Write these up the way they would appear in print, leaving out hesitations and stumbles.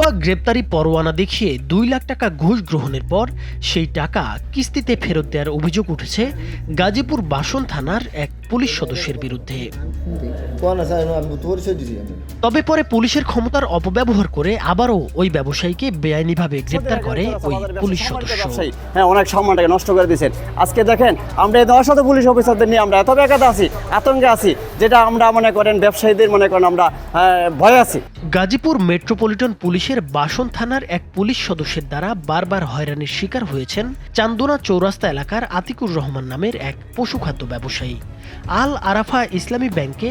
ভুয়া গ্রেপ্তারি পরোয়ানা দেখিয়ে ২ লাখ টাকা ঘুষ গ্রহণের পর সেই টাকা কিস্তিতে ফেরত দেওয়ার অভিযোগ উঠেছে গাজীপুর বাসন থানার এক পুলিশ সদস্যের বিরুদ্ধে। তবে পরে পুলিশের ক্ষমতার অপব্যবহার করে আবারও ওই ব্যবসায়ীকে বেআইনিভাবে গ্রেপ্তার করে ওই পুলিশ সদস্য। হ্যাঁ, অনেক সম্মানটাকে নষ্ট করে দিয়েছেন। আজকে দেখেন আমরা এই ১০ শত পুলিশ অফিসারদের নিয়ে আমরা এত বেকায়দা আছি, আতঙ্কে আছি, যেটা আমরা মনে করেন ব্যবসায়ীদের মনে করেন আমরা ভয় আছি। গাজীপুর মেট্রোপলিটন পুলিশের বাসন থানার এক পুলিশ সদস্যের দ্বারা বারবার হয়রানির শিকার হয়েছেন চান্দনা চৌরাস্তা এলাকার আতিকুর রহমান নামের এক পশুখাদ্য ব্যবসায়ী। আল আরাফা ইসলামী ব্যাংকে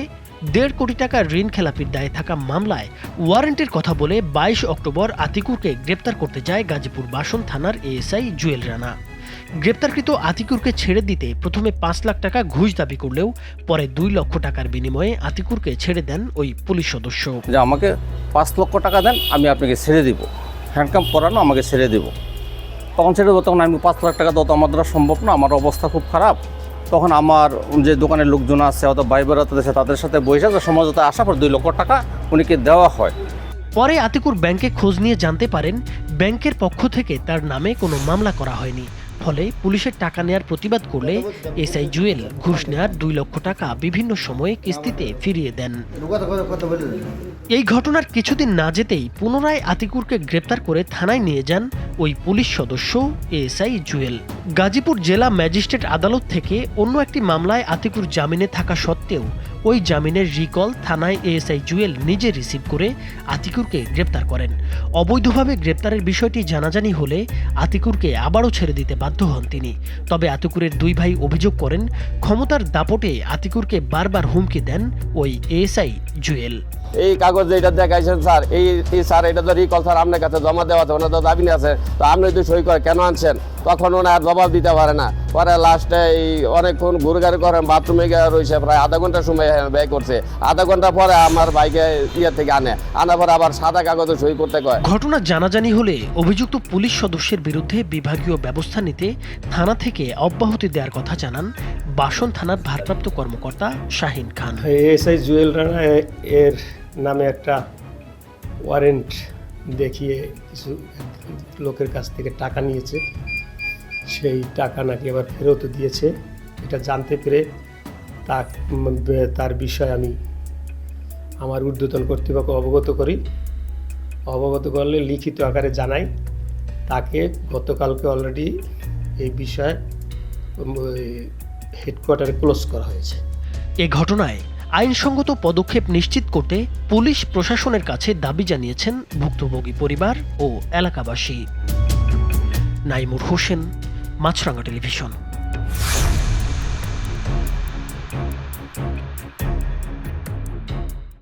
১.৫ কোটি টাকা ঋণ খেলাপির দায়ে থাকা মামলায় ওয়ারেন্টের কথা বলে ২২ অক্টোবর আতিকুরকে গ্রেপ্তার করতে যায় গাজীপুর বাসন থানার এএসআই জুয়েল রানা। গ্রেপ্তারকৃত আতিকুরকে ছেড়ে দিতে প্রথমে ৫ লাখ টাকা ঘুষ দাবি করলেও পরে ২ লক্ষ টাকার বিনিময়ে আতিকুরকে ছেড়ে দেন ওই পুলিশ সদস্য। যে আমাকে ৫ লক্ষ টাকা দেন, আমি আপনাকে ছেড়ে দিব, হ্যান্ডকাম পরানো, আমাকে ছেড়ে দেব। তখন ছেড়ে দেবো, তখন আমি ৫ লাখ টাকা দেওয়া তো আমার দ্বারা সম্ভব না, আমার অবস্থা খুব খারাপ। তখন আমার যে দোকানের লোকজন আছে অথবা ভাই বেড়াতে আছে তাদের সাথে বসে সমঝোতায় আসার পর ২ লক্ষ টাকা উনিকে দেওয়া হয়। পরে আতিকুর ব্যাংকে খোঁজ নিয়ে জানতে পারেন ব্যাংকের পক্ষ থেকে তার নামে কোনো মামলা করা হয়নি। ফলে পুলিশের টাকা নেয়ার প্রতিবাদ করলে এসআই জুয়েল ঘুষ নেয়ার ২ লক্ষ টাকা বিভিন্ন সময়ে কিস্তিতে ফিরিয়ে দেন। এই ঘটনার কিছুদিন না যেতেই পুনরায় আতিকুরকে গ্রেপ্তার করে থানায় নিয়ে যান ওই পুলিশ সদস্য এসআই জুয়েল। গাজীপুর জেলা ম্যাজিস্ট্রেট আদালত থেকে অন্য একটি মামলায় আতিকুর জামিনে থাকা সত্ত্বেও ওই জামিনের রিকল থানায় এএসআই জুয়েল নিজে রিসিভ করে আতিকুরকে গ্রেপ্তার করেন। অবৈধভাবে গ্রেপ্তারের বিষয়টি জানাজানি হলে আতিকুরকে আবারও ছেড়ে দিতে বাধ্য হন তিনি। তবে আতিকুরের ২ ভাই অভিযোগ করেন ক্ষমতার দাপটে আতিকুরকে বারবার হুমকি দেন ওই এএসআই জুয়েল। এই কাগজ যেটা দেখাইছেন স্যার, এই স্যার এটা তো রিকল স্যার আপনার কাছে জমা দেওয়া আছে, ওনার তো দাবি আছে, তো আপনি তো সই করে কেন আনছেন? তখন ওনার জবাব দিতে পারে না। পরে লাস্টে এই অনেকক্ষণ ঘুরঘাড়ি করেন, বাথরুমে গিয়ে রয়েছে, প্রায় আধা ঘন্টা সময় ব্যয় করছে। আধা ঘন্টা পরে আমার বাইকে থেকে আনার পরে আবার সাদা কাগজে সই করতে কয়। ঘটনা জানাজানি হলে অভিযুক্ত পুলিশ সদস্যের বিরুদ্ধে বিভাগীয় ব্যবস্থা নিতে থানা থেকে অব্যাহতি দেওয়ার কথা জানান বাসন থানার ভারপ্রাপ্ত কর্মকর্তা শাহিন খান। এএসআই জুয়েল রানা এর নামে একটা ওয়ারেন্ট দেখিয়ে কিছু লোকের কাছ থেকে টাকা নিয়েছে, সেই টাকা নাকি আবার ফেরত দিয়েছে। এটা জানতে পেরে তার বিষয়ে আমি আমার ঊর্ধ্বতন কর্তৃপক্ষ অবগত করি। অবগত করলে লিখিত আকারে জানাই। তাকে গতকালকে অলরেডি এই বিষয়ে হেডকোয়ার্টারে ক্লোজ করা হয়েছে। এ ঘটনায় আইনসঙ্গত পদক্ষেপ নিশ্চিত করতে পুলিশ প্রশাসনের কাছে দাবি জানিয়েছেন ভুক্তভোগী পরিবার ও এলাকাবাসী। নাইমুর হোসেন, মাছরাঙ্গা টেলিভিশন।